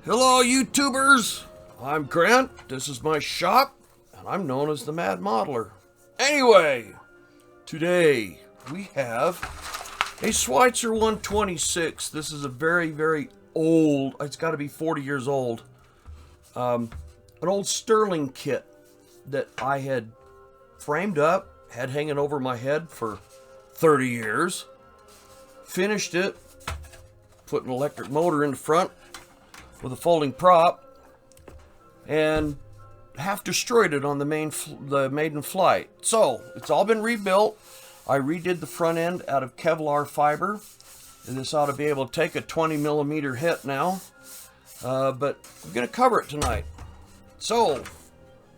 Hello, YouTubers! I'm Grant, this is my shop, and I'm known as the Mad Modeler. Anyway, today we have a Schweitzer 126. This is a very, very old, it's got to be 40 years old, an old Sterling kit that I had framed up, had hanging over my head for 30 years, finished it, put an electric motor in the front, with a folding prop, and half destroyed it on the maiden flight. So it's all been rebuilt. I redid the front end out of Kevlar fiber, and this ought to be able to take a 20mm hit now, but I'm gonna cover it tonight. So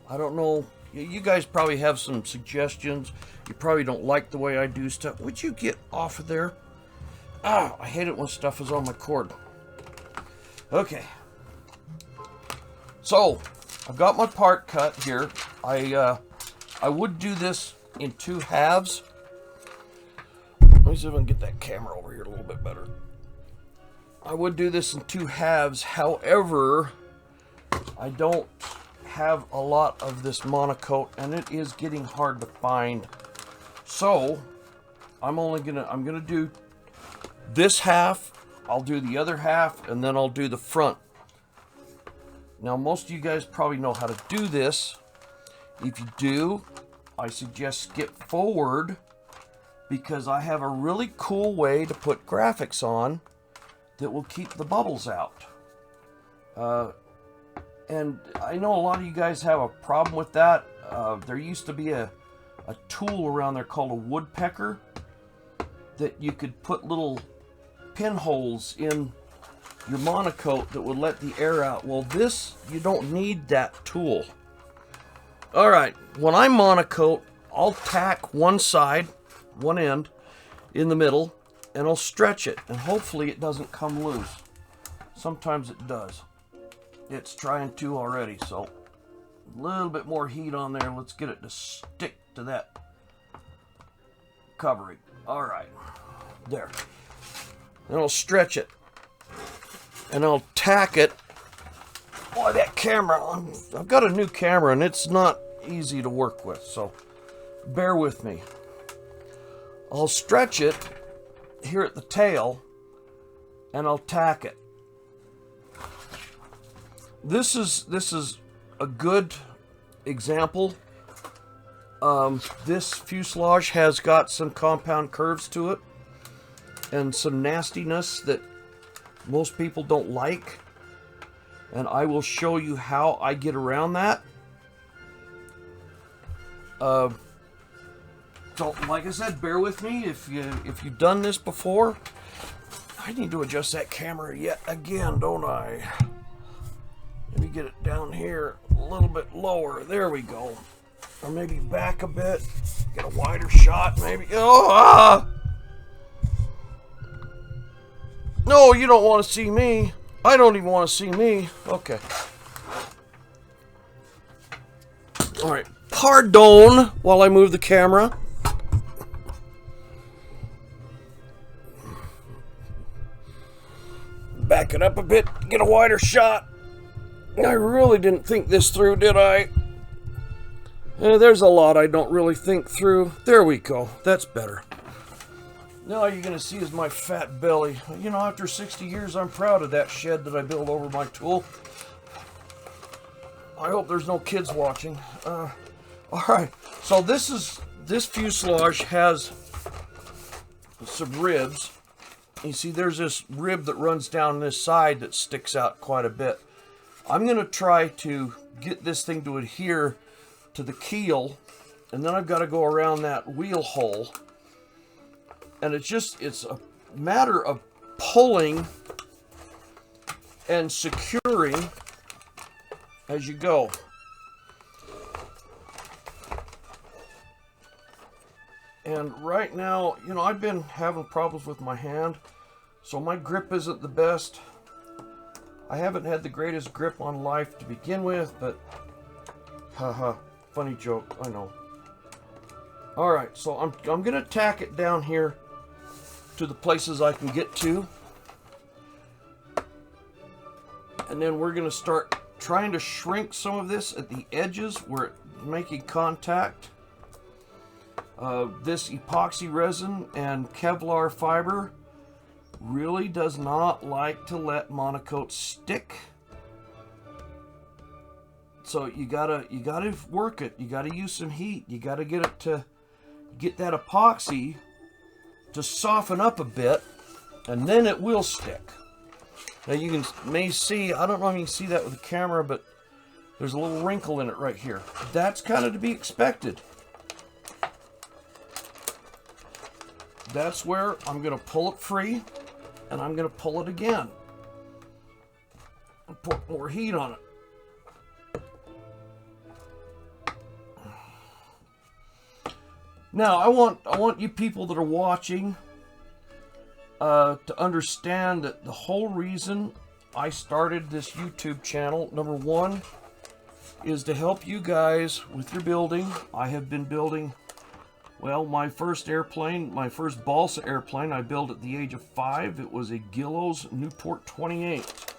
I don't know, you guys probably have some suggestions. You probably don't like the way I do stuff. Would you get off of there? Ah, I hate it when stuff is on my cord. Okay, so I've got my part cut here. I would do this in two halves. Let me see if I can get that camera over here a little bit better. I would do this in two halves. However, I don't have a lot of this monocoat, and it is getting hard to find. So I'm gonna do this half. I'll do the other half, and then I'll do the front. Now, most of you guys probably know how to do this. If you do, I suggest skip forward, because I have a really cool way to put graphics on that will keep the bubbles out. And I know a lot of you guys have a problem with that. There used to be a tool around there called a woodpecker that you could put little pinholes in your monocoat that would let the air out. Well, this, you don't need that tool. Alright, when I monocoat, I'll tack one side, one end, in the middle, and I'll stretch it, and hopefully it doesn't come loose. Sometimes it does. It's trying to already, so a little bit more heat on there. Let's get it to stick to that covering. Alright, there. And I'll stretch it, and I'll tack it. Boy, that camera, I've got a new camera, and it's not easy to work with, so bear with me. I'll stretch it here at the tail, and I'll tack it. This is a good example. This fuselage has got some compound curves to it, and some nastiness that most people don't like, and I will show you how I get around that. So like I said, bear with me if you've done this before. I need to adjust that camera yet again, don't I? Let me get it down here a little bit lower. There we go. Or maybe back a bit, get a wider shot maybe. No, you don't want to see me. I don't even want to see me. Okay. Alright. Pardon while I move the camera. Back it up a bit, get a wider shot. I really didn't think this through, did I? There's a lot I don't really think through. There we go. That's better. Now all you're going to see is my fat belly. You know, after 60 years, I'm proud of that shed that I built over my tool. I hope there's no kids watching. Alright, so this fuselage has some ribs. You see, there's this rib that runs down this side that sticks out quite a bit. I'm going to try to get this thing to adhere to the keel, and then I've got to go around that wheel hole. And it's a matter of pulling and securing as you go. And right now, you know, I've been having problems with my hand, so my grip isn't the best. I haven't had the greatest grip on life to begin with, but haha, funny joke, I know. Alright, so I'm gonna tack it down here to the places I can get to. And then we're going to start trying to shrink some of this at the edges where it's making contact. This epoxy resin and Kevlar fiber really does not like to let monocoat stick. So you gotta work it. You gotta use some heat. You gotta get it to get that epoxy to soften up a bit, and then it will stick. Now you may see, I don't know if you can see that with the camera, but there's a little wrinkle in it right here. That's kind of to be expected. That's where I'm going to pull it free, and I'm going to pull it again and put more heat on it. Now I want you people that are watching to understand that the whole reason I started this YouTube channel, number one, is to help you guys with your building. I have been building, well, my first airplane, my first balsa airplane, I built at the age of 5. It was a Gillows Newport 28.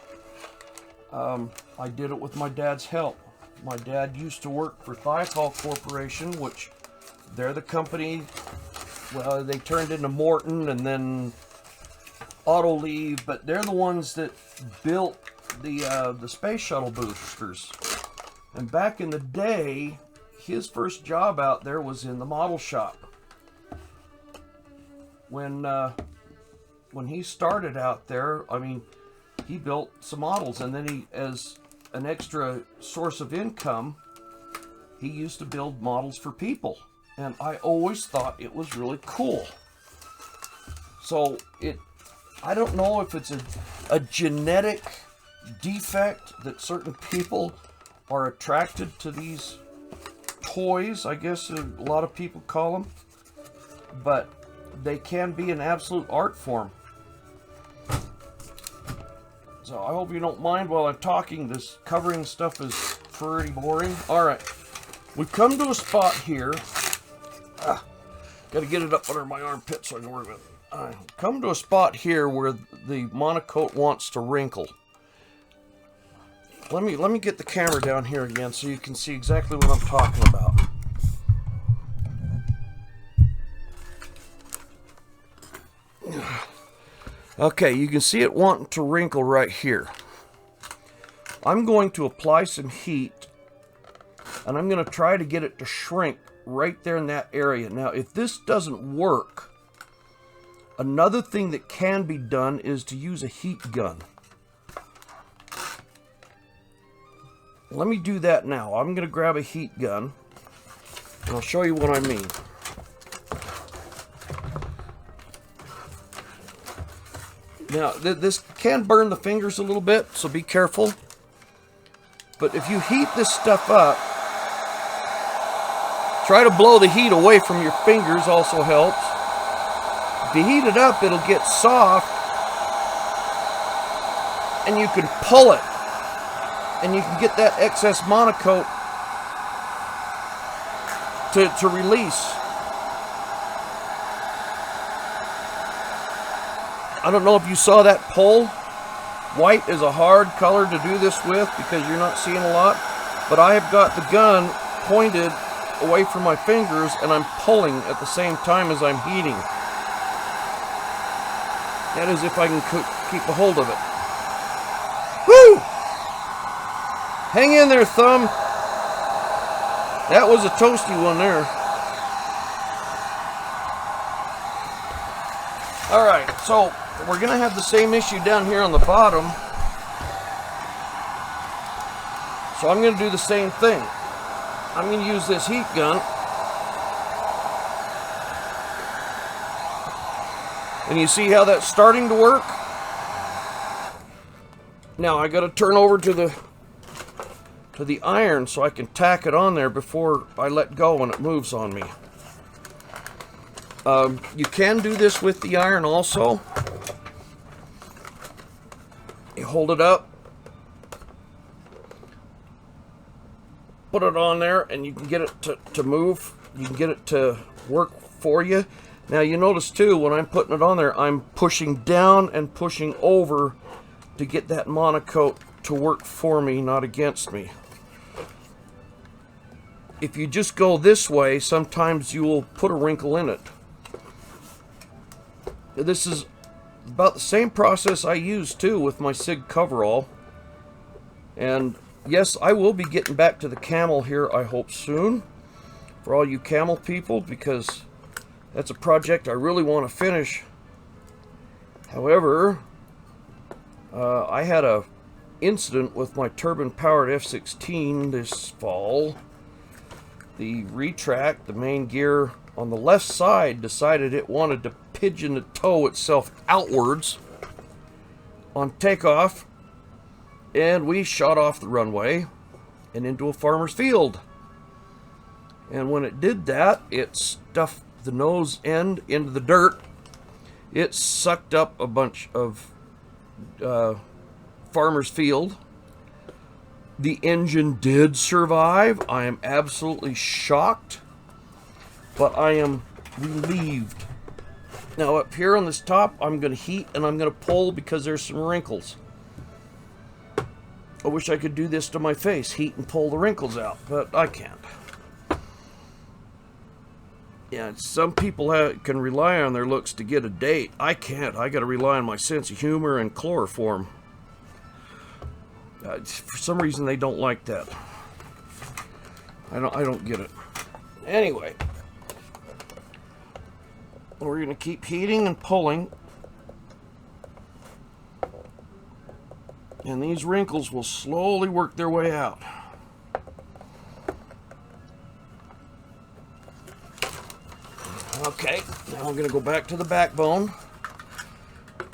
I did it with my dad's help. My dad used to work for Thiokol Corporation, which they're the company, well, they turned into Morton and then Autoleave, but they're the ones that built the space shuttle boosters. And back in the day, his first job out there was in the model shop. When he started out there, I mean, he built some models, and then he, as an extra source of income, he used to build models for people. And I always thought it was really cool. So I don't know if it's a genetic defect that certain people are attracted to these toys, I guess a lot of people call them, but they can be an absolute art form. So I hope you don't mind while I'm talking. This covering stuff is pretty boring. All right, we've come to a spot here. Got to get it up under my armpit so I can work with it. Come to a spot here where the monocoat wants to wrinkle. Let me get the camera down here again so you can see exactly what I'm talking about. Okay, you can see it wanting to wrinkle right here. I'm going to apply some heat, and I'm going to try to get it to shrink right there in that area. Now, if this doesn't work, another thing that can be done is to use a heat gun. Let me do that now. I'm going to grab a heat gun, and I'll show you what I mean. Now, this can burn the fingers a little bit, so be careful. But if you heat this stuff up, try to blow the heat away from your fingers, also helps. If you heat it up, it'll get soft, and you can pull it, and you can get that excess monocoat to release. I don't know if you saw that pull. White is a hard color to do this with because you're not seeing a lot, but I have got the gun pointed away from my fingers, and I'm pulling at the same time as I'm heating. That is if I can keep a hold of it. Woo! Hang in there, thumb. That was a toasty one there. All right, so we're going to have the same issue down here on the bottom. So I'm going to do the same thing. I'm going to use this heat gun. And you see how that's starting to work? Now I got to turn over to the iron so I can tack it on there before I let go and it moves on me. You can do this with the iron also. You hold it up, put it on there, and you can get it to move. You can get it to work for you. Now you notice too, when I'm putting it on there, I'm pushing down and pushing over to get that monocoat to work for me, not against me. If you just go this way, sometimes you will put a wrinkle in it. This is about the same process I use too with my SIG coverall. And yes, I will be getting back to the camel here, I hope soon, for all you camel people, because that's a project I really want to finish. However, I had a incident with my turbine-powered F-16 this fall. The retract, the main gear on the left side, decided it wanted to pigeon the toe itself outwards on takeoff, and we shot off the runway and into a farmer's field. And when it did that, it stuffed the nose end into the dirt. It sucked up a bunch of farmer's field. The engine did survive. I am absolutely shocked, but I am relieved. Now up here on this top, I'm going to heat and I'm going to pull because there's some wrinkles. I wish I could do this to my face, heat and pull the wrinkles out, but I can't. Yeah, some people can rely on their looks to get a date. I can't. I got to rely on my sense of humor and chloroform. For some reason, they don't like that. I don't get it. Anyway, we're going to keep heating and pulling, and these wrinkles will slowly work their way out. Okay, now I'm going to go back to the backbone,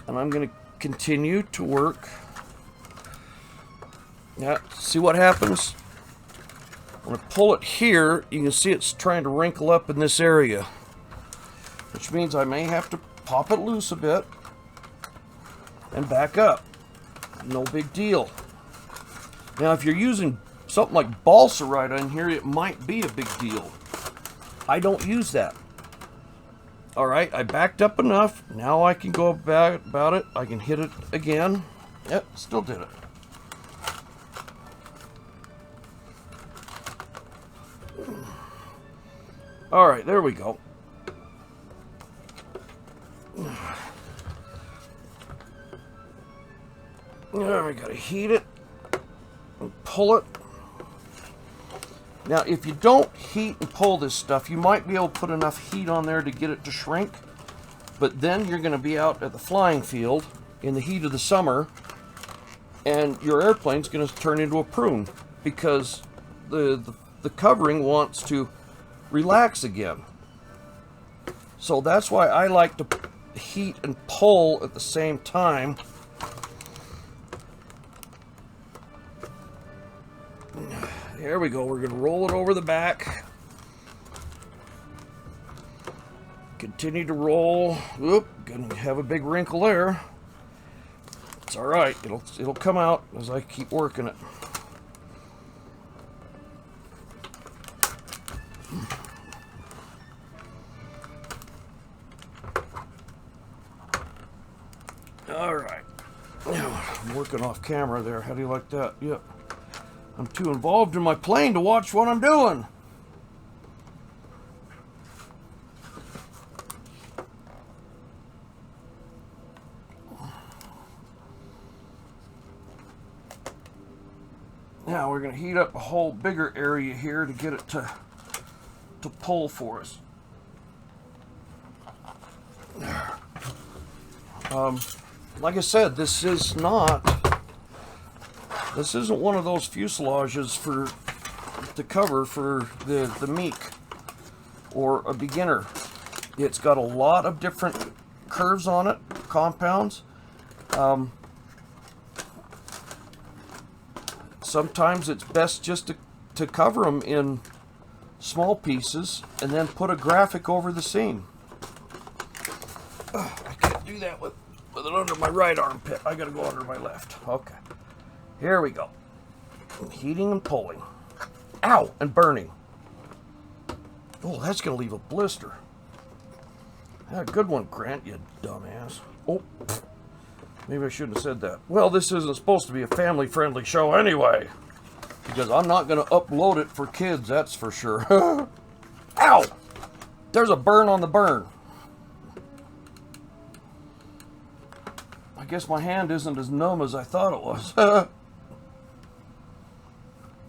and I'm going to continue to work. Now, see what happens? When I pull it here, you can see it's trying to wrinkle up in this area, which means I may have to pop it loose a bit and back up. No big deal. Now, if you're using something like balsa ride on here, it might be a big deal. I don't use that. All right, I backed up enough. Now I can go about it. I can hit it again. Yep, still did it. All right, there we go. Now we gotta heat it and pull it. Now, if you don't heat and pull this stuff, you might be able to put enough heat on there to get it to shrink, but then you're gonna be out at the flying field in the heat of the summer, and your airplane's gonna turn into a prune because the covering wants to relax again. So that's why I like to heat and pull at the same time. There we go. We're going to roll it over the back. Continue to roll. Oop, gonna have a big wrinkle there. It's all right. It'll come out as I keep working it. All right. Now, I'm working off camera there. How do you like that? Yep. I'm too involved in my plane to watch what I'm doing. Now we're going to heat up a whole bigger area here to get it to pull for us. Like I said, this isn't one of those fuselages to cover for the meek or a beginner. It's got a lot of different curves on it, compounds. Sometimes it's best just to cover them in small pieces and then put a graphic over the seam. I can't do that with it under my right armpit. I gotta go under my left. Okay. Here we go. Heating and pulling. Ow! And burning. Oh, that's gonna leave a blister. Yeah, good one, Grant, you dumbass. Oh. Maybe I shouldn't have said that. Well, this isn't supposed to be a family-friendly show anyway, because I'm not going to upload it for kids, that's for sure. Ow! There's a burn on the burn. I guess my hand isn't as numb as I thought it was.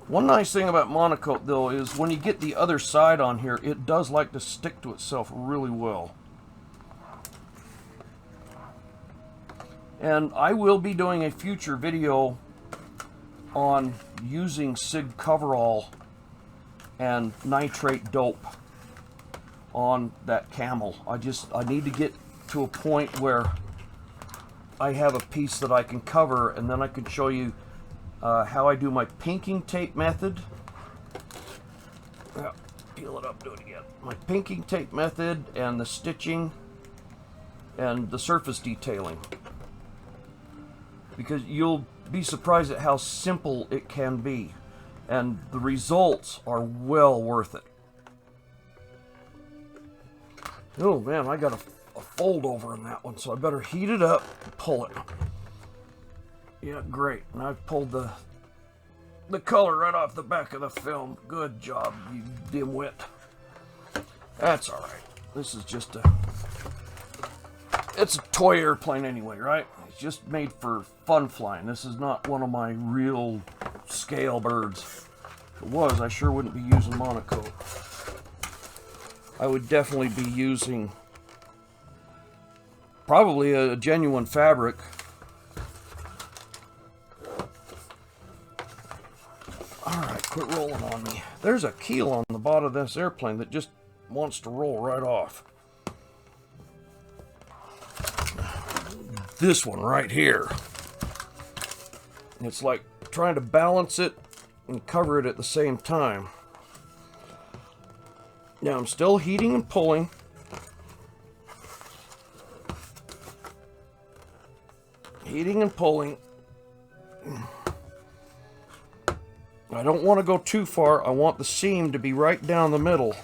One nice thing about monocoat, though, is when you get the other side on here, it does like to stick to itself really well. And I will be doing a future video on using SIG coverall and nitrate dope on that camel. I need to get to a point where I have a piece that I can cover, and then I can show you how I do my pinking tape method. Yeah, peel it up, do it again. My pinking tape method and the stitching and the surface detailing. Because you'll be surprised at how simple it can be, and the results are well worth it. Oh man, I got a fold over in that one, so I better heat it up and pull it. Yeah, great. And I've pulled the color right off the back of the film. Good job, you dimwit. That's alright. This is just it's a toy airplane anyway, right? It's just made for fun flying. This is not one of my real scale birds. If it was, I sure wouldn't be using monocoat. I would definitely be using probably a genuine fabric. Alright, quit rolling on me. There's a keel on the bottom of this airplane that just wants to roll right off. This one right here. It's like trying to balance it and cover it at the same time. Now I'm still heating and pulling. Heating and pulling. I don't want to go too far. I want the seam to be right down the middle.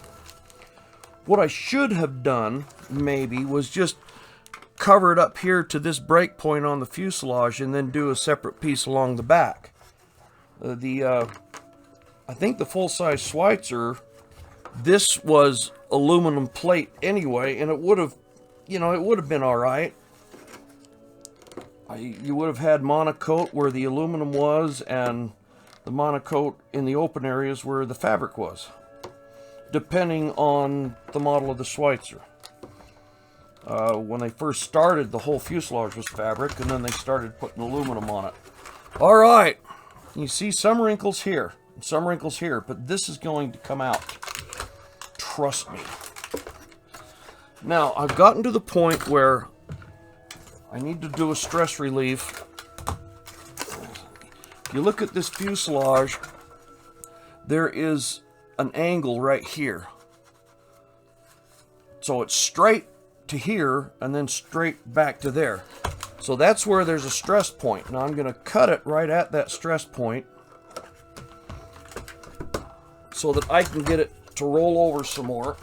What I should have done, maybe, was just cover it up here to this break point on the fuselage and then do a separate piece along the back. I think the full-size Schweitzer, this was aluminum plate anyway, and it would have, you know, it would have been all right. You would have had monocoat where the aluminum was and the monocoat in the open areas where the fabric was, depending on the model of the Schweitzer. When they first started, the whole fuselage was fabric, and then they started putting aluminum on it. All right, you see some wrinkles here, some wrinkles here, but this is going to come out. Trust me. Now, I've gotten to the point where I need to do a stress relief. If you look at this fuselage, there is an angle right here. So it's straight to here and then straight back to there. So that's where there's a stress point. Now I'm going to cut it right at that stress point so that I can get it to roll over some more.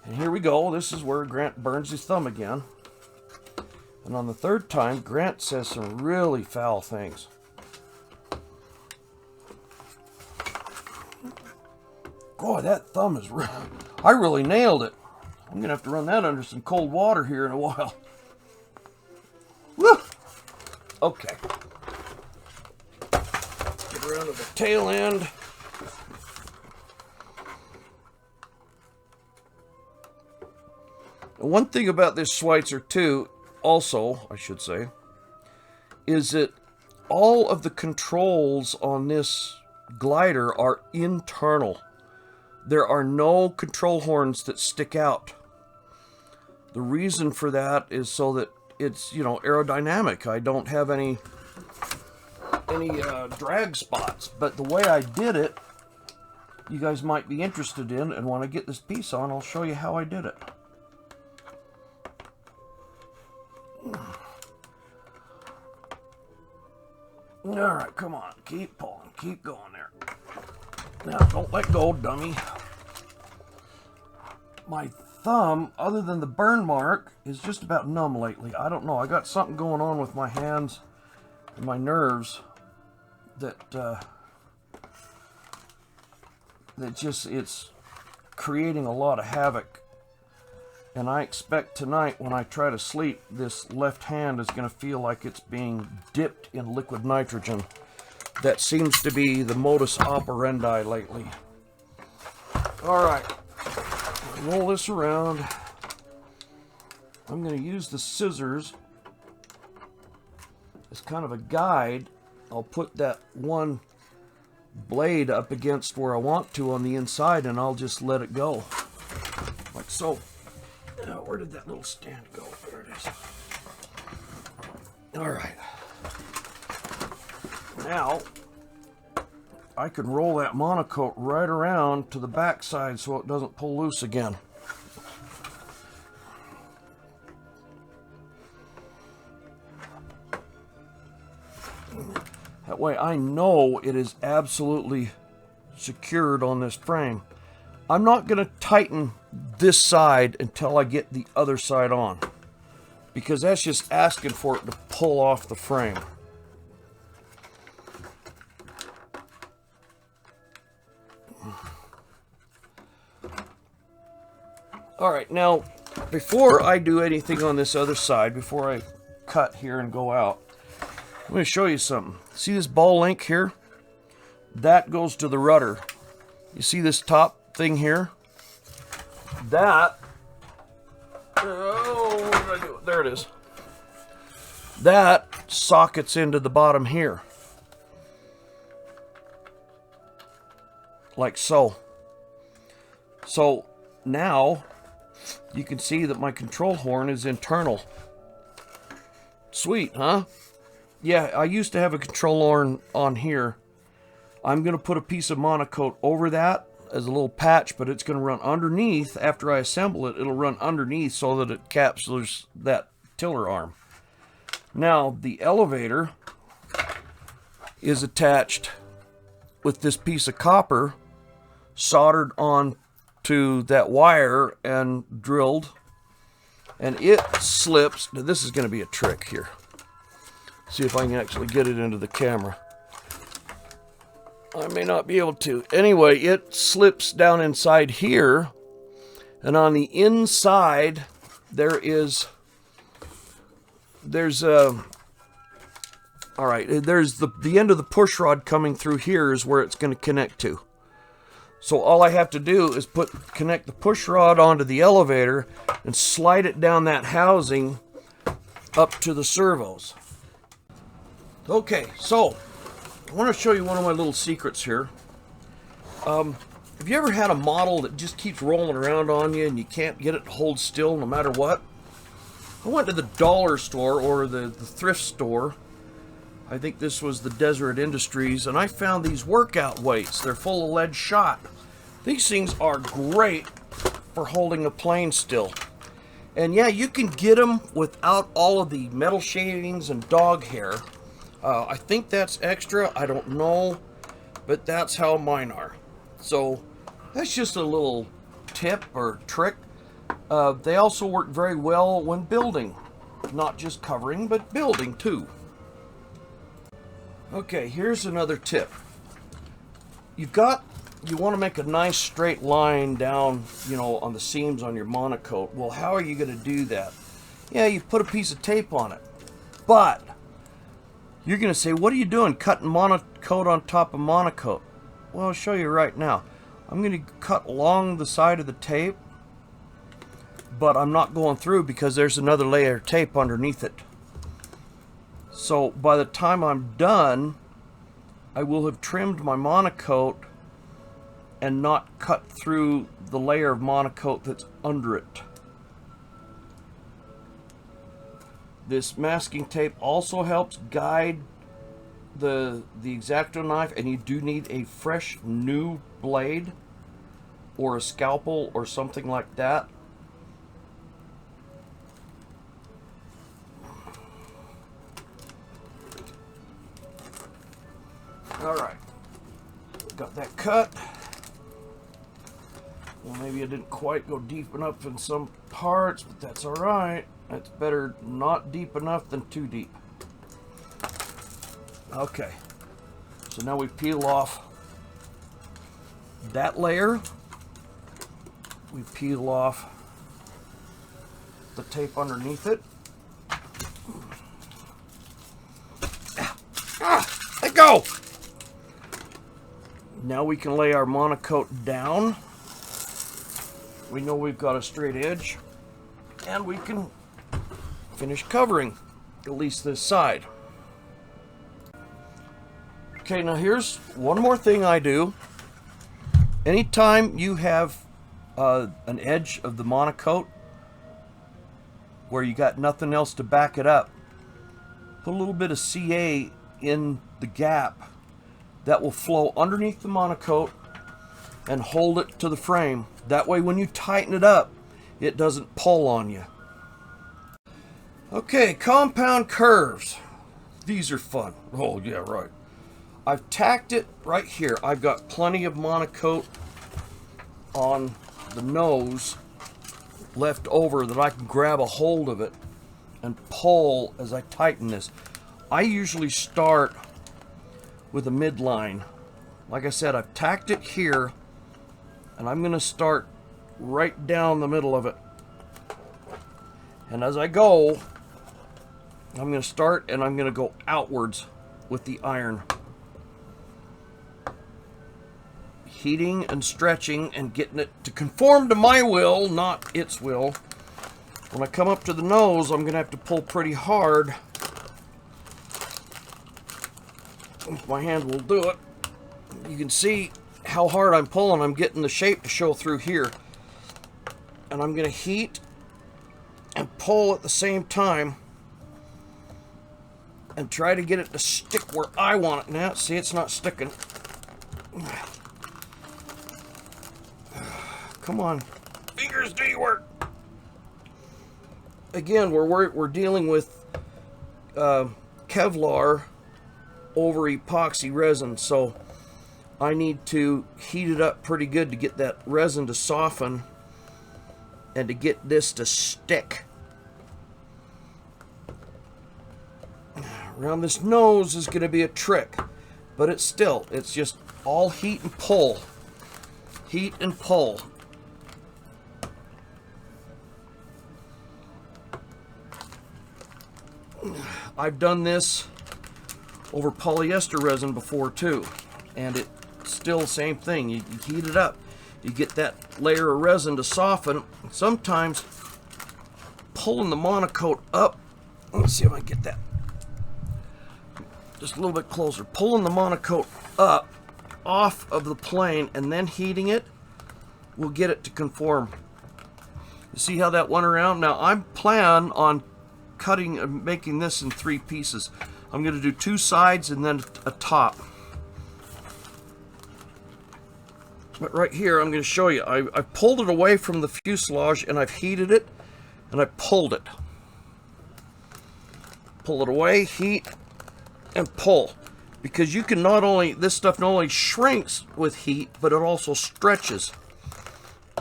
And here we go. This is where Grant burns his thumb again. And on the third time, Grant says some really foul things. Boy, that thumb is... I really nailed it. I'm going to have to run that under some cold water here in a while. Woo! Okay. Get around to the tail end. One thing about this Schweitzer too, also, I should say, is that all of the controls on this glider are internal. There are no control horns that stick out. The reason for that is so that it's, you know, aerodynamic. I don't have any drag spots, but the way I did it, you guys might be interested in, and when I get this piece on, I'll show you how I did it. Alright, come on. Keep pulling. Keep going there. Now, don't let go, dummy. My thumb, other than the burn mark, is just about numb lately. I don't know. I got something going on with my hands and my nerves that it's creating a lot of havoc. And I expect tonight when I try to sleep, this left hand is going to feel like it's being dipped in liquid nitrogen. That seems to be the modus operandi lately. All right, roll this around. I'm going to use the scissors as kind of a guide. I'll put that one blade up against where I want to on the inside, and I'll just let it go, like so. Now, where did that little stand go? There it is. All right. Now, I can roll that monocoat right around to the back side so it doesn't pull loose again. That way I know it is absolutely secured on this frame. I'm not going to tighten this side until I get the other side on, because that's just asking for it to pull off the frame. All right, now before I do anything on this other side, before I cut here and go out, I'm going to show you something. See this ball link here? That goes to the rudder. You see this top thing here? That, oh, what did I do? There it is. That sockets into the bottom here. Like so. So now you can see that my control horn is internal. Sweet, huh? Yeah, I used to have a control horn on here. I'm going to put a piece of monocoat over that as a little patch, but it's going to run underneath. After I assemble it, it'll run underneath so that it captures that tiller arm. Now, the elevator is attached with this piece of copper soldered on to that wire and drilled, and it slips. Now, this is going to be a trick here. See if I can actually get it into the camera. I may not be able to. Anyway, it slips down inside here, and on the inside there's the end of the push rod coming through here is where it's going to connect to. So all I have to do is connect the push rod onto the elevator and slide it down that housing up to the servos. Okay, so I want to show you one of my little secrets here. Have you ever had a model that just keeps rolling around on you and you can't get it to hold still no matter what? I went to the dollar store, or the thrift store. I think this was the Deseret Industries, and I found these workout weights. They're full of lead shot. These things are great for holding a plane still. And yeah, you can get them without all of the metal shavings and dog hair. I think that's extra, I don't know, but that's how mine are. So that's just a little tip or trick. They also work very well when building, not just covering, but building too. Okay, here's another tip. You want to make a nice straight line down, on the seams on your monocoat. Well, how are you going to do that? Yeah, you put a piece of tape on it, but you're going to say, what are you doing cutting monocoat on top of monocoat? Well, I'll show you right now. I'm going to cut along the side of the tape, but I'm not going through because there's another layer of tape underneath it. So by the time I'm done, I will have trimmed my monocoat and not cut through the layer of monocoat that's under it. This masking tape also helps guide the X-Acto knife, and you do need a fresh new blade or a scalpel or something like that. All right, got that cut. Well, maybe I didn't quite go deep enough in some parts, but that's all right. It's better not deep enough than too deep. Okay, so now we peel off that layer. We peel off the tape underneath it. Let go! Now we can lay our monocoat down. We know we've got a straight edge, and we can finish covering, at least this side. Okay, now here's one more thing I do. Anytime you have an edge of the monocoat where you got nothing else to back it up, put a little bit of CA in the gap. That will flow underneath the monocoat and hold it to the frame. That way when you tighten it up, it doesn't pull on you. Okay, compound curves. These are fun. Oh yeah, right. I've tacked it right here. I've got plenty of monocoat on the nose left over that I can grab a hold of it and pull as I tighten this. I usually start with a midline. Like I said, I've tacked it here, and I'm going to start right down the middle of it. And as I go, I'm going to start and I'm going to go outwards with the iron. Heating and stretching and getting it to conform to my will, not its will. When I come up to the nose, I'm going to have to pull pretty hard. If my hand will do it. You can see how hard I'm pulling. I'm getting the shape to show through here. And I'm going to heat and pull at the same time and try to get it to stick where I want it. Now, see, it's not sticking. Come on, fingers, do your work. Again, we're dealing with Kevlar over epoxy resin, so I need to heat it up pretty good to get that resin to soften and to get this to stick. Around this nose is going to be a trick, but it's just all heat and pull. Heat and pull. I've done this over polyester resin before too, and it's still the same thing. You heat it up, you get that layer of resin to soften. Sometimes pulling the monocoat up, let's see if I can get that just a little bit closer, pulling the monocoat up off of the plane and then heating it will get it to conform. You see how that went around? Now I'm planning on cutting and making this in 3 pieces. I'm going to do 2 sides and then a top. But right here I'm going to show you. I pulled it away from the fuselage and I've heated it and I pulled it. Pull it away, heat, and pull. Because you can this stuff not only shrinks with heat, but it also stretches.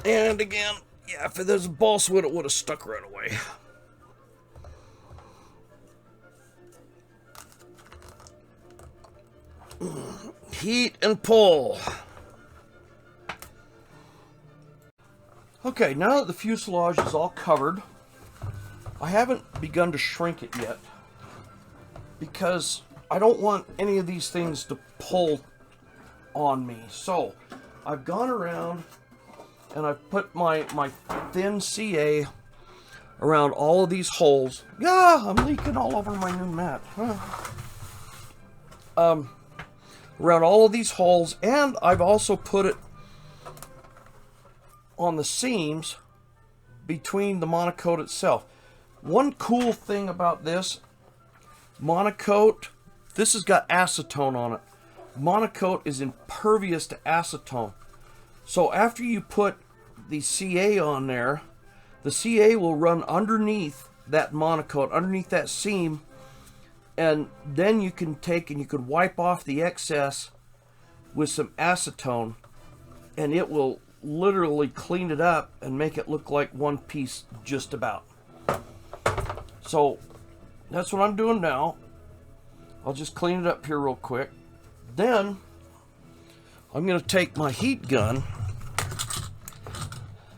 And again, yeah, if there's a balsa wood, it would have stuck right away. Heat and pull. Okay, now that the fuselage is all covered, I haven't begun to shrink it yet because I don't want any of these things to pull on me. So I've gone around and I've put my thin CA around all of these holes. Yeah, I'm leaking all over my new mat. Around all of these holes, and I've also put it on the seams between the monocoat itself. One cool thing about this monocoat, this has got acetone on it. Monocoat is impervious to acetone. So after you put the CA on there, the CA will run underneath that monocoat, underneath that seam, and then you can take and you can wipe off the excess with some acetone, and it will literally clean it up and make it look like one piece just about. So that's what I'm doing now. I'll just clean it up here real quick. Then I'm going to take my heat gun.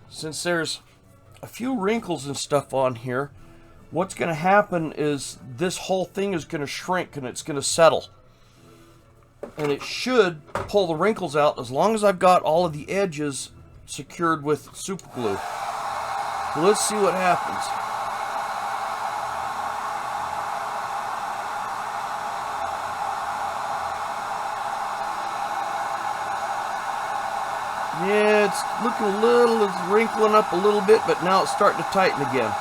Since there's a few wrinkles and stuff on here, what's going to happen is this whole thing is going to shrink and it's going to settle. And it should pull the wrinkles out as long as I've got all of the edges secured with super glue. So let's see what happens. Yeah, it's looking a little, it's wrinkling up a little bit, but now it's starting to tighten again.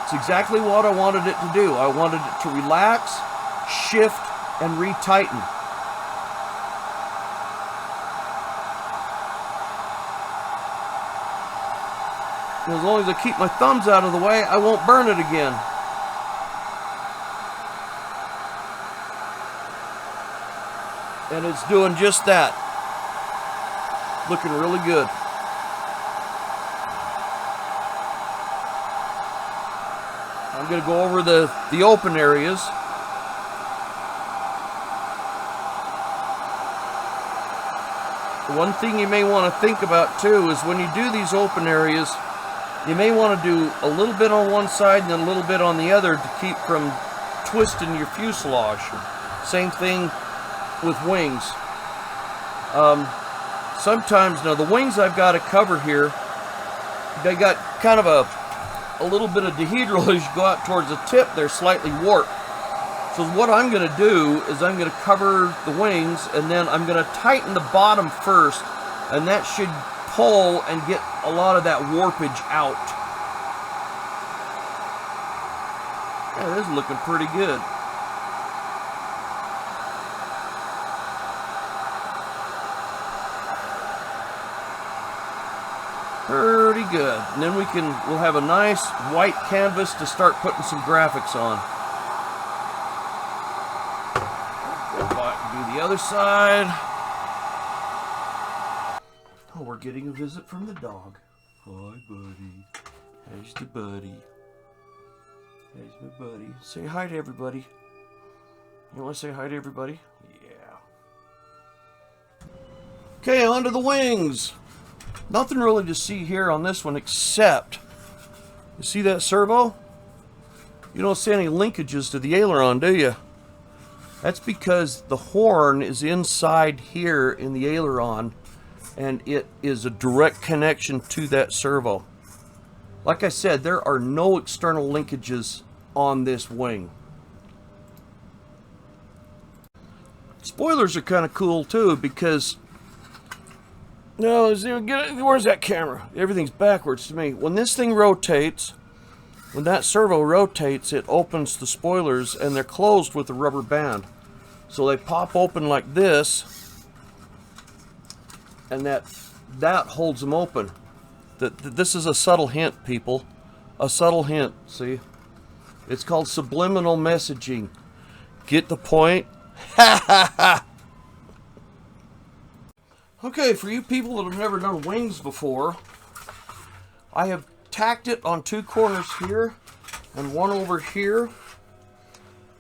It's exactly what I wanted it to do. I wanted it to relax, shift, and retighten. And as long as I keep my thumbs out of the way, I won't burn it again. And it's doing just that. Looking really good. I'm going to go over the open areas. One thing you may want to think about too is when you do these open areas, you may want to do a little bit on one side and then a little bit on the other to keep from twisting your fuselage. Same thing with wings. Sometimes, now the wings I've got to cover here, they got kind of a little bit of dehedral as you go out towards the tip. They're slightly warped. So what I'm going to do is I'm going to cover the wings and then I'm going to tighten the bottom first, and that should pull and get a lot of that warpage out. Yeah, this is looking pretty good. Pretty good. And then we'll have a nice white canvas to start putting some graphics on. Go back and do the other side. Oh, we're getting a visit from the dog. Hi, buddy. Here's the buddy. Here's my buddy. Say hi to everybody. You want to say hi to everybody? Yeah. Okay, on to the wings. Nothing really to see here on this one except, you see that servo? You don't see any linkages to the aileron, do you? That's because the horn is inside here in the aileron, and it is a direct connection to that servo. Like I said, there are no external linkages on this wing. Spoilers are kind of cool too, because no, where's that camera? Everything's backwards to me. When this thing rotates, when that servo rotates, it opens the spoilers, and they're closed with a rubber band. So they pop open like this, and that holds them open. This is a subtle hint, people. A subtle hint, see? It's called subliminal messaging. Get the point? Ha ha ha! Okay, for you people that have never done wings before, I have tacked it on two corners here and one over here.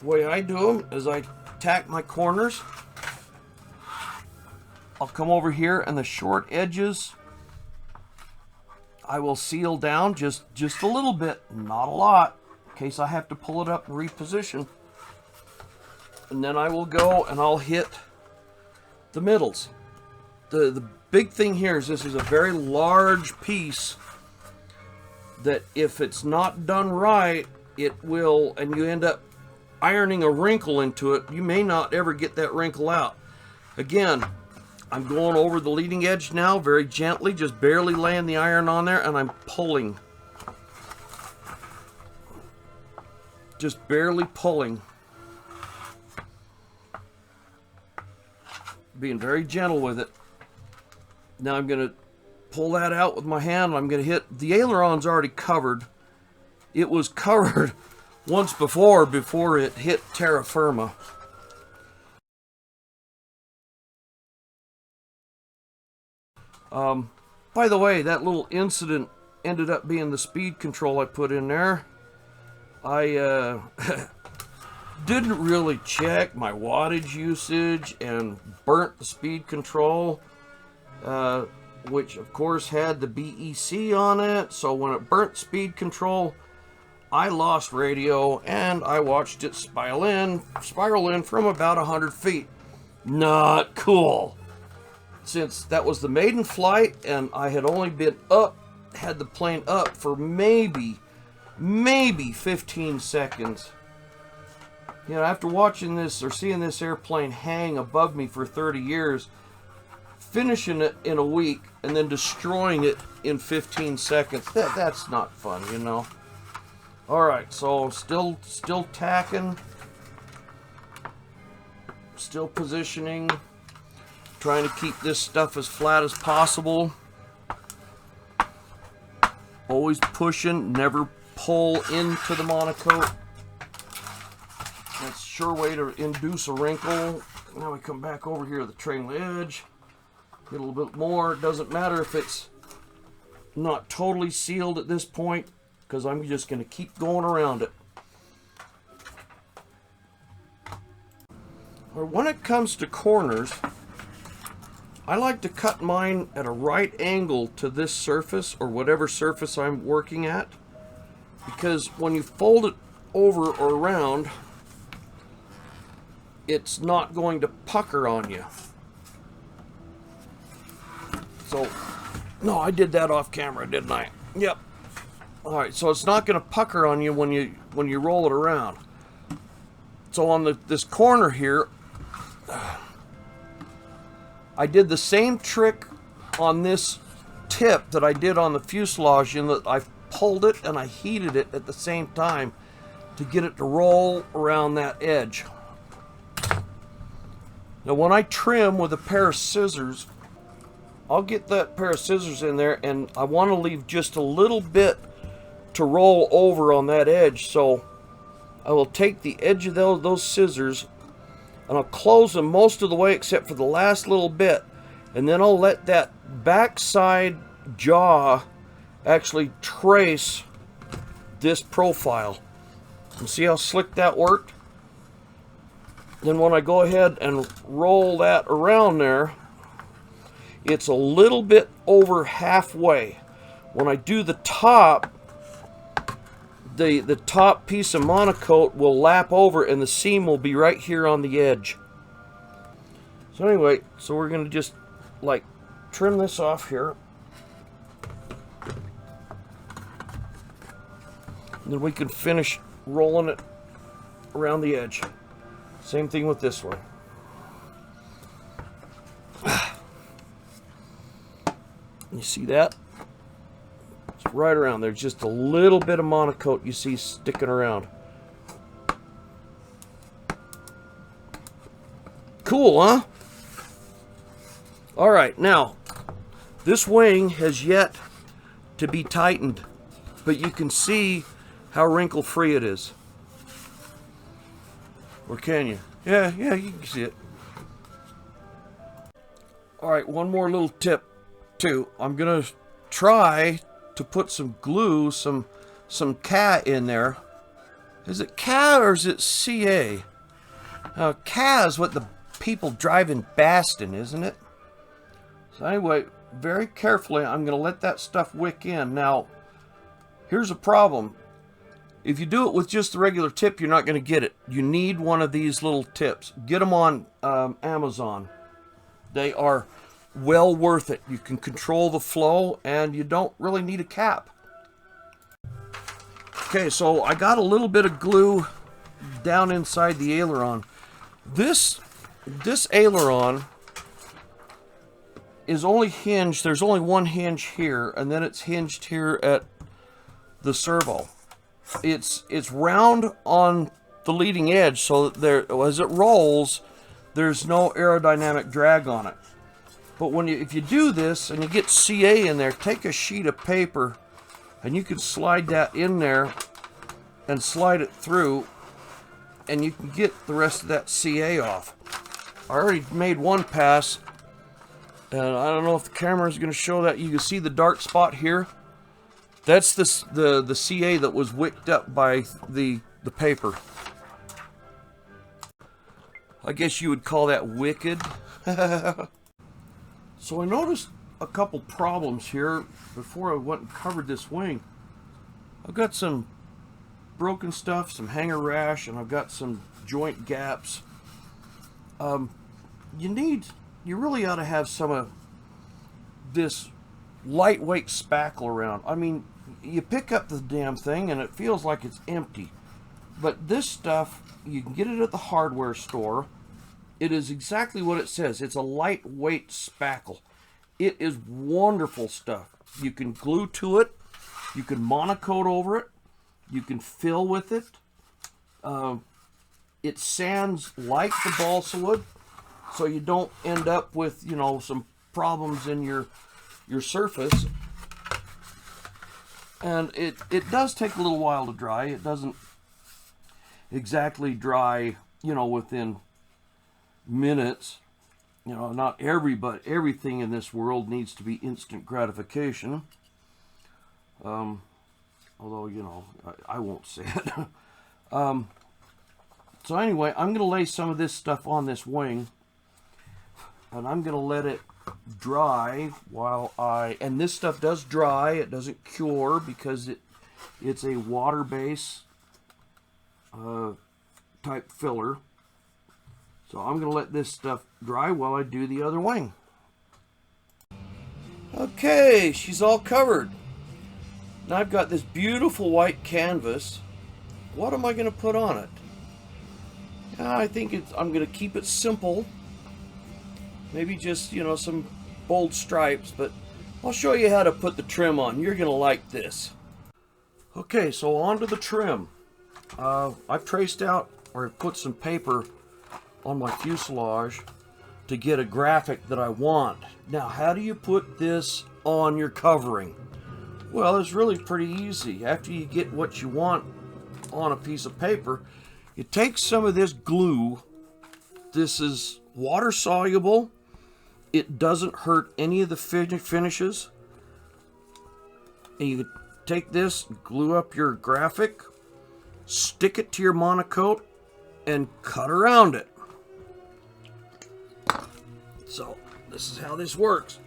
The way I do them is I tack my corners. I'll come over here and the short edges I will seal down just a little bit, not a lot, in case I have to pull it up and reposition. And then I will go and I'll hit the middles. The big thing here is this is a very large piece that if it's not done right, it will, and you end up ironing a wrinkle into it, you may not ever get that wrinkle out. Again, I'm going over the leading edge now very gently, just barely laying the iron on there, and I'm pulling. Just barely pulling. Being very gentle with it. Now I'm going to pull that out with my hand. I'm going to hit, the aileron's already covered. It was covered once before it hit terra firma. By the way, that little incident ended up being the speed control I put in there. I didn't really check my wattage usage and burnt the speed control, which of course had the BEC on it. So when it burnt speed control, I lost radio and I watched it spiral in from about 100 feet. Not cool. Since that was the maiden flight and I had only been had the plane up for maybe 15 seconds. You know, after watching this or seeing this airplane hang above me for 30 years, finishing it in a week and then destroying it in 15 seconds, that's not fun, you know. Alright, so still tacking, still positioning, trying to keep this stuff as flat as possible. Always pushing, never pull into the monocoat. That's a sure way to induce a wrinkle. Now we come back over here to the trailing edge. Get a little bit more. It doesn't matter if it's not totally sealed at this point, because I'm just going to keep going around it. Or when it comes to corners, I like to cut mine at a right angle to this surface or whatever surface I'm working at, because when you fold it over or around, it's not going to pucker on you. So, no, I did that off camera, didn't I? Yep. All right, so it's not going to pucker on you when you roll it around. So on this corner here, I did the same trick on this tip that I did on the fuselage, in that I pulled it and I heated it at the same time to get it to roll around that edge. Now when I trim with a pair of scissors, I'll get that pair of scissors in there and I want to leave just a little bit to roll over on that edge. So I will take the edge of those scissors and I'll close them most of the way except for the last little bit, and then I'll let that backside jaw actually trace this profile. And see how slick that worked? Then when I go ahead and roll that around there, it's a little bit over halfway. When I do the top, the top piece of monocoat will lap over and the seam will be right here on the edge. So anyway, so we're going to just like trim this off here. And then we can finish rolling it around the edge. Same thing with this one. You see that? It's right around there. Just a little bit of monocoat you see sticking around. Cool, huh? All right, now this wing has yet to be tightened, but you can see how wrinkle free it is. Or can you? Yeah, you can see it. All right, one more little tip too. I'm gonna try to put some glue, some Ca in there. Is it Ca or is it Ca? Ca is what the people drive in Baston, isn't it? So anyway, very carefully, I'm going to let that stuff wick in. Now, here's a problem. If you do it with just the regular tip, you're not going to get it. You need one of these little tips. Get them on Amazon. They are well worth it. You can control the flow and you don't really need a cap. Okay, so I got a little bit of glue down inside the aileron. This aileron is only hinged, there's only one hinge here, and then it's hinged here at the servo. It's round on the leading edge, so that there, as it rolls, there's no aerodynamic drag on it. But if you do this and you get CA in there, take a sheet of paper and you can slide that in there and slide it through, and you can get the rest of that CA off. I already made one pass And I don't know if the camera is going to show that. You can see the dark spot here. That's the CA that was wicked up by the paper. I guess you would call that wicked. So I noticed a couple problems here before I went and covered this wing. I've got some broken stuff, some hanger rash, and I've got some joint gaps. You really ought to have some of this lightweight spackle around. I mean, you pick up the damn thing and it feels like it's empty. But this stuff, you can get it at the hardware store. It is exactly what it says. It's a lightweight spackle. It is wonderful stuff. You can glue to it. You can monocoat over it. You can fill with it. It sands like the balsa wood, so you don't end up with, you know, some problems in your surface. And it does take a little while to dry. It doesn't exactly dry, you know, within minutes. You know, not everything in this world needs to be instant gratification. Although, you know, I won't say it. So anyway, I'm going to lay some of this stuff on this wing, and I'm going to let it dry while and this stuff does dry. It doesn't cure because it's a water-based type filler. So I'm going to let this stuff dry while I do the other wing. Okay, she's all covered. Now I've got this beautiful white canvas. What am I going to put on it? I think I'm going to keep it simple. Maybe just, you know, some bold stripes, but I'll show you how to put the trim on. You're going to like this. Okay, so on to the trim. I've traced out or put some paper on my fuselage to get a graphic that I want. Now, how do you put this on your covering? Well, it's really pretty easy. After you get what you want on a piece of paper, you take some of this glue. This is water soluble. It doesn't hurt any of the finishes. And you take this, glue up your graphic, stick it to your monocoat, and cut around it. So, this is how this works.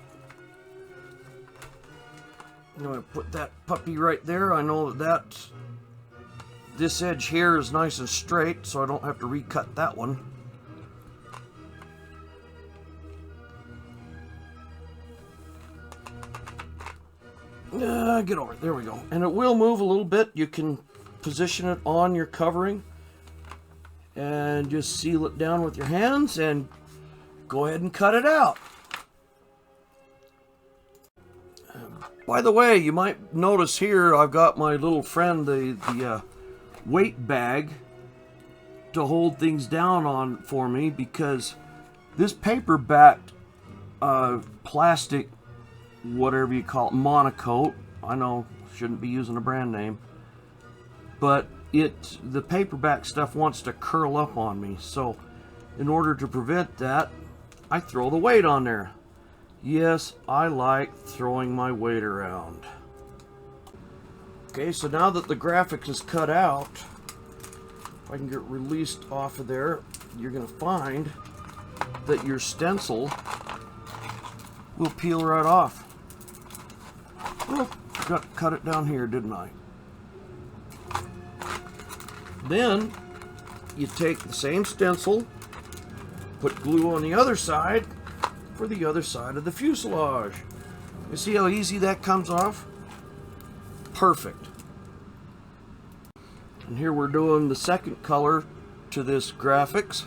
I'm going to put that puppy right there. I know that this edge here is nice and straight, so I don't have to recut that one. Get over it. There we go. And it will move a little bit. You can position it on your covering and just seal it down with your hands and go ahead and cut it out. By the way, you might notice here I've got my little friend the weight bag to hold things down on for me, because this paper backed plastic, whatever you call it, monocoat, I know shouldn't be using a brand name, but the paperback stuff wants to curl up on me. So in order to prevent that, I throw the weight on there. Yes, I like throwing my weight around. Okay, so now that the graphic is cut out, if I can get released off of there, you're going to find that your stencil will peel right off. Oh, forgot to cut it down here, didn't I? Then you take the same stencil, put glue on the other side for the other side of the fuselage. You see how easy that comes off? Perfect. And here we're doing the second color to this graphics.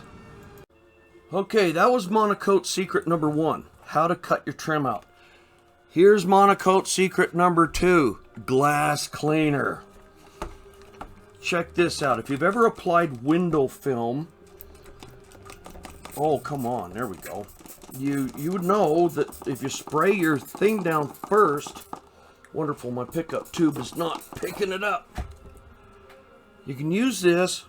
Okay, that was monocoat secret number 1, how to cut your trim out. Here's monocoat secret number 2, glass cleaner. Check this out. If you've ever applied window film, oh, come on, there we go. You would know that if you spray your thing down first, wonderful, my pickup tube is not picking it up. You can use this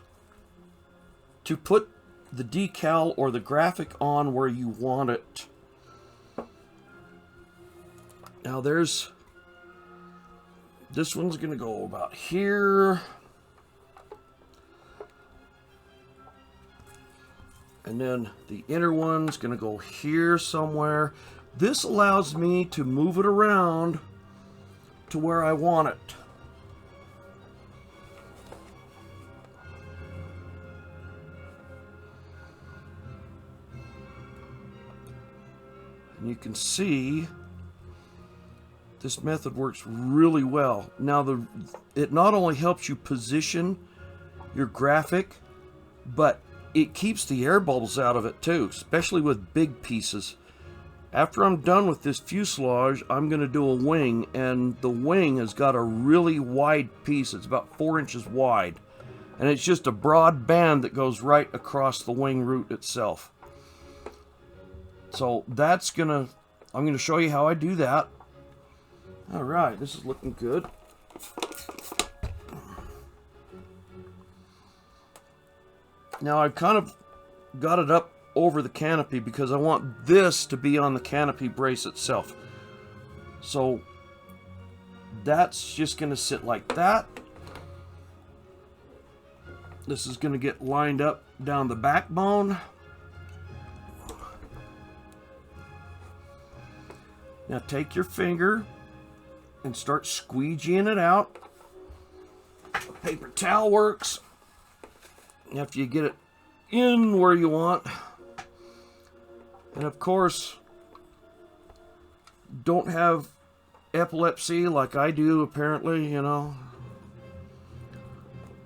to put the decal or the graphic on where you want it. Now this one's going to go about here. And then the inner one's going to go here somewhere. This allows me to move it around to where I want it. And you can see this method works really well. Now it not only helps you position your graphic, but it keeps the air bubbles out of it too, especially with big pieces. After I'm done with this fuselage, I'm going to do a wing, and the wing has got a really wide piece. It's about 4 inches wide, and it's just a broad band that goes right across the wing root itself. So I'm going to show you how I do that. All right, this is looking good. Now I've kind of got it up over the canopy because I want this to be on the canopy brace itself. So that's just going to sit like that. This is going to get lined up down the backbone. Now take your finger and start squeegeeing it out. A paper towel works. After you get it in where you want. And of course, don't have epilepsy like I do, apparently, you know.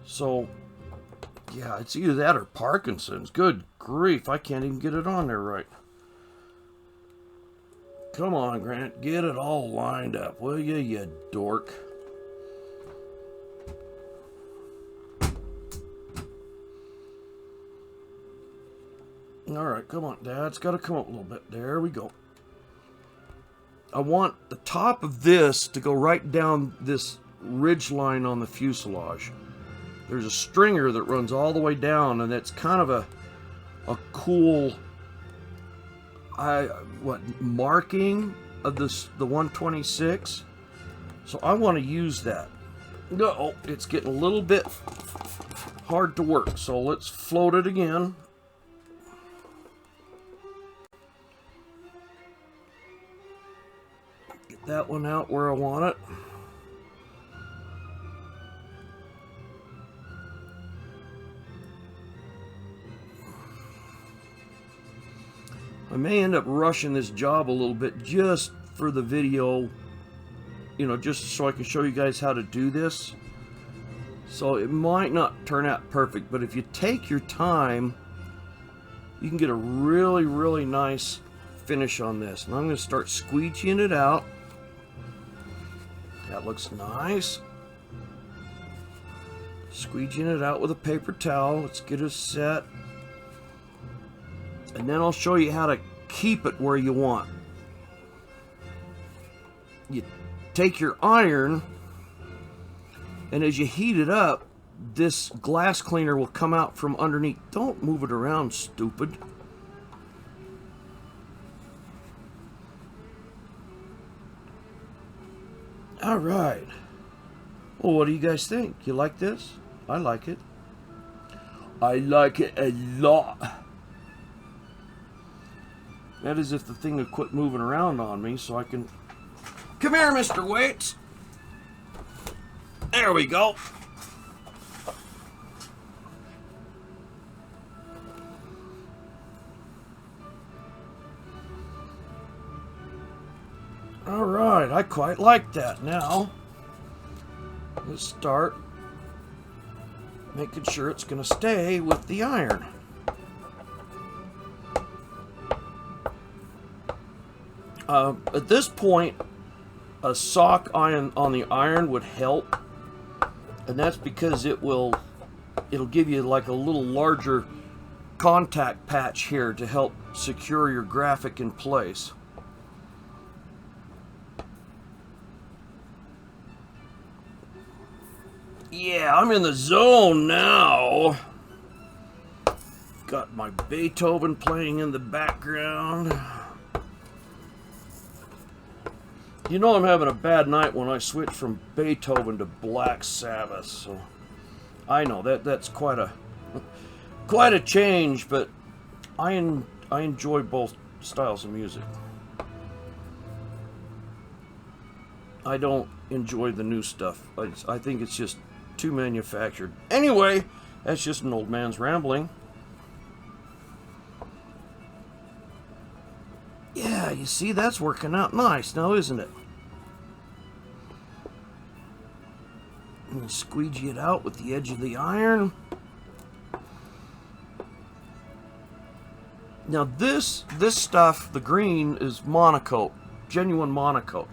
So, yeah, it's either that or Parkinson's. Good grief, I can't even get it on there right. Come on, Grant, get it all lined up, will you, you dork? Alright, come on, Dad. It's got to come up a little bit. There we go. I want the top of this to go right down this ridge line on the fuselage. There's a stringer that runs all the way down, and it's kind of a cool marking of the 126. So I want to use that. No, it's getting a little bit hard to work, so let's float it again. Get that one out where I want it. I may end up rushing this job a little bit just for the video, you know, just so I can show you guys how to do this. So it might not turn out perfect, but if you take your time, you can get a really, really nice finish on this. And I'm going to start squeegeeing it out. That looks nice. Squeegeeing it out with a paper towel. Let's get it set. And then I'll show you how to keep it where you want. You take your iron, and as you heat it up, this glass cleaner will come out from underneath. Don't move it around, stupid. All right. Well, what do you guys think? You like this? I like it. I like it a lot. That is if the thing would quit moving around on me so I can... Come here, Mr. Waits. There we go. All right, I quite like that. Now, let's start making sure it's going to stay with the iron. At this point, a sock on the iron would help, and that's because it'll give you like a little larger contact patch here to help secure your graphic in place. Yeah, I'm in the zone now. Got my Beethoven playing in the background. You know I'm having a bad night when I switch from Beethoven to Black Sabbath, so I know that's quite a change, but I enjoy both styles of music. I don't enjoy the new stuff. I think it's just too manufactured. Anyway, that's just an old man's rambling. Yeah, you see, that's working out nice now, isn't it? And squeegee it out with the edge of the iron. Now this stuff, the green, is monocoat, genuine monocoat.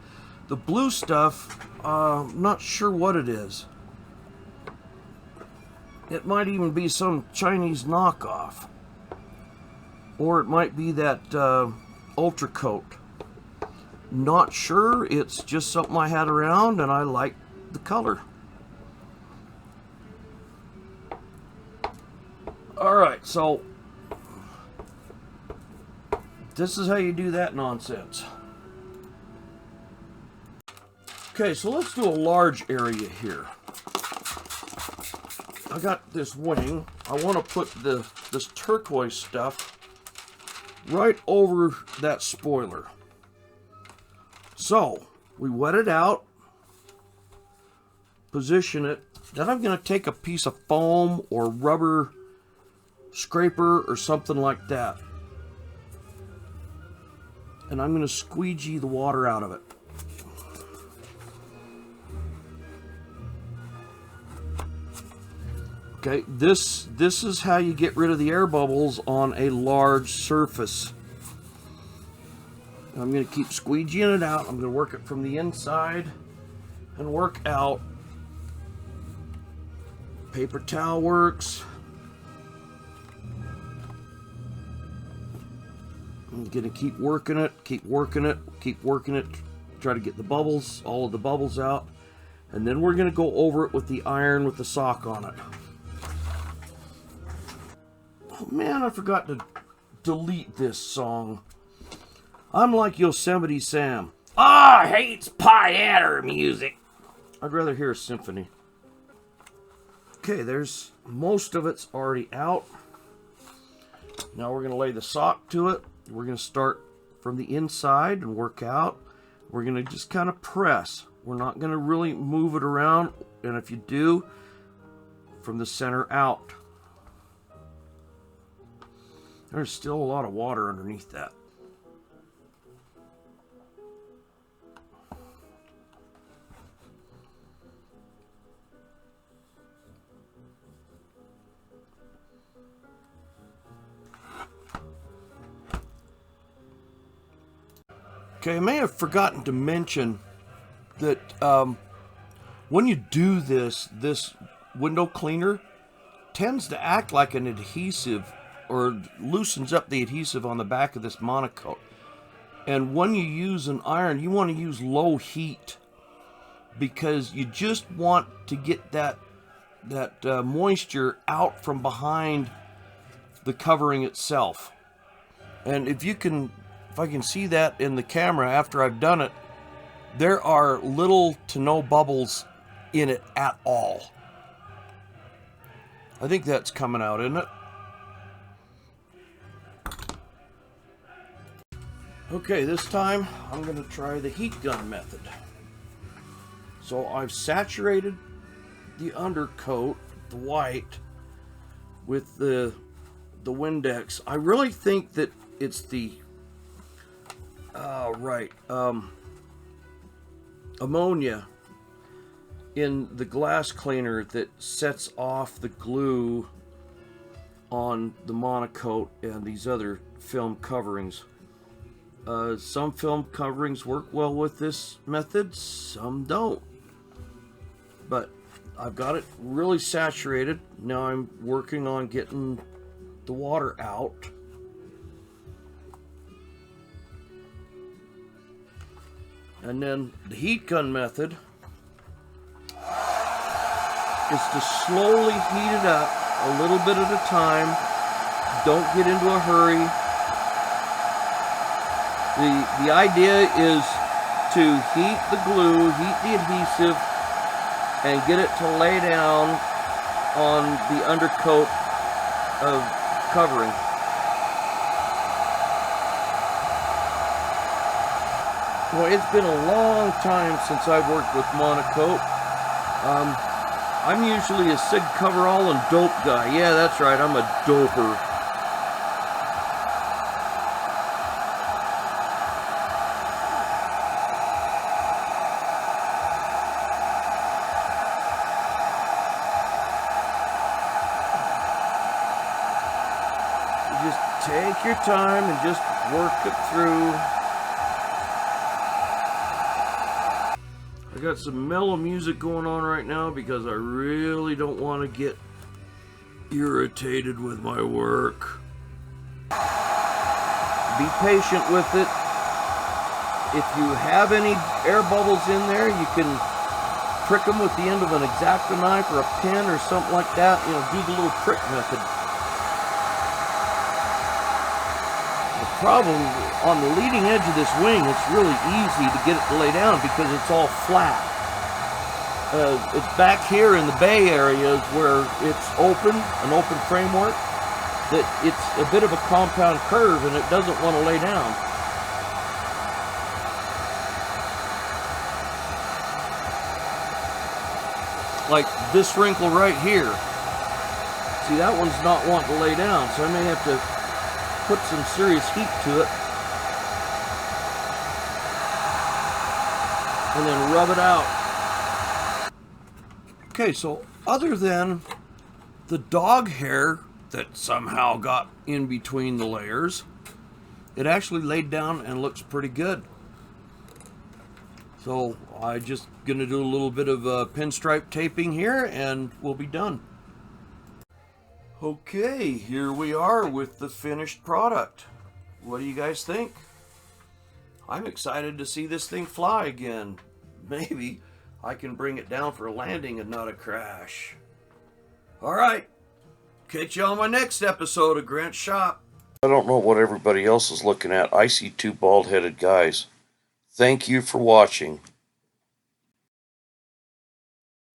The blue stuff, not sure what it is. It might even be some Chinese knockoff. Or it might be that Ultra Coat. Not sure, it's just something I had around and I like the color. Alright, so this is how you do that nonsense. Okay, so let's do a large area here. I got this wing. I want to put this turquoise stuff right over that spoiler. So, we wet it out, position it. Then I'm going to take a piece of foam or rubber scraper or something like that. And I'm going to squeegee the water out of it. Okay, this is how you get rid of the air bubbles on a large surface. I'm going to keep squeegeeing it out. I'm going to work it from the inside and work out. Paper towel works. I'm going to keep working it, keep working it, keep working it. Try to get the bubbles, all of the bubbles out. And then we're going to go over it with the iron with the sock on it. Oh man, I forgot to delete this song. I'm like Yosemite Sam. Ah, hates piano music. I'd rather hear a symphony. Okay, there's most of it's already out. Now we're going to lay the sock to it. We're going to start from the inside and work out. We're going to just kind of press. We're not going to really move it around. And if you do, from the center out. There's still a lot of water underneath that. Okay, I may have forgotten to mention that when you do this window cleaner tends to act like an adhesive, or loosens up the adhesive on the back of this monocoat. And when you use an iron, you want to use low heat because you just want to get that moisture out from behind the covering itself. And if I can see that in the camera after I've done it, there are little to no bubbles in it at all. I think that's coming out, isn't it? Okay, this time I'm going to try the heat gun method. So I've saturated the undercoat, the white, with the Windex. I really think that it's the ammonia in the glass cleaner that sets off the glue on the monocoat and these other film coverings. Some film coverings work well with this method, some don't. But I've got it really saturated. Now I'm working on getting the water out. And then the heat gun method is to slowly heat it up a little bit at a time. Don't get into a hurry. The idea is to heat the glue, heat the adhesive, and get it to lay down on the undercoat of covering. Well, it's been a long time since I've worked with monocoat. I'm usually a SIG coverall and dope guy. Yeah, that's right, I'm a doper. You just take your time and just work it through. I got some mellow music going on right now because I really don't want to get irritated with my work. Be patient with it. If you have any air bubbles in there, you can prick them with the end of an X-Acto knife or a pin or something like that. You know, do the little prick method. The problem on the leading edge of this wing, it's really easy to get it to lay down because it's all flat. It's back here in the bay areas where it's open, an open framework, that it's a bit of a compound curve and it doesn't want to lay down. Like this wrinkle right here. See, that one's not wanting to lay down, so I may have to put some serious heat to it and then rub it out. Okay, so other than the dog hair that somehow got in between the layers, it actually laid down and looks pretty good. So I'm just gonna do a little bit of pinstripe taping here and we'll be done. Okay, here we are with the finished product. What do you guys think? I'm excited to see this thing fly again. Maybe I can bring it down for a landing and not a crash. Alright, catch you on my next episode of Grant's Shop. I don't know what everybody else is looking at. I see two bald-headed guys. Thank you for watching.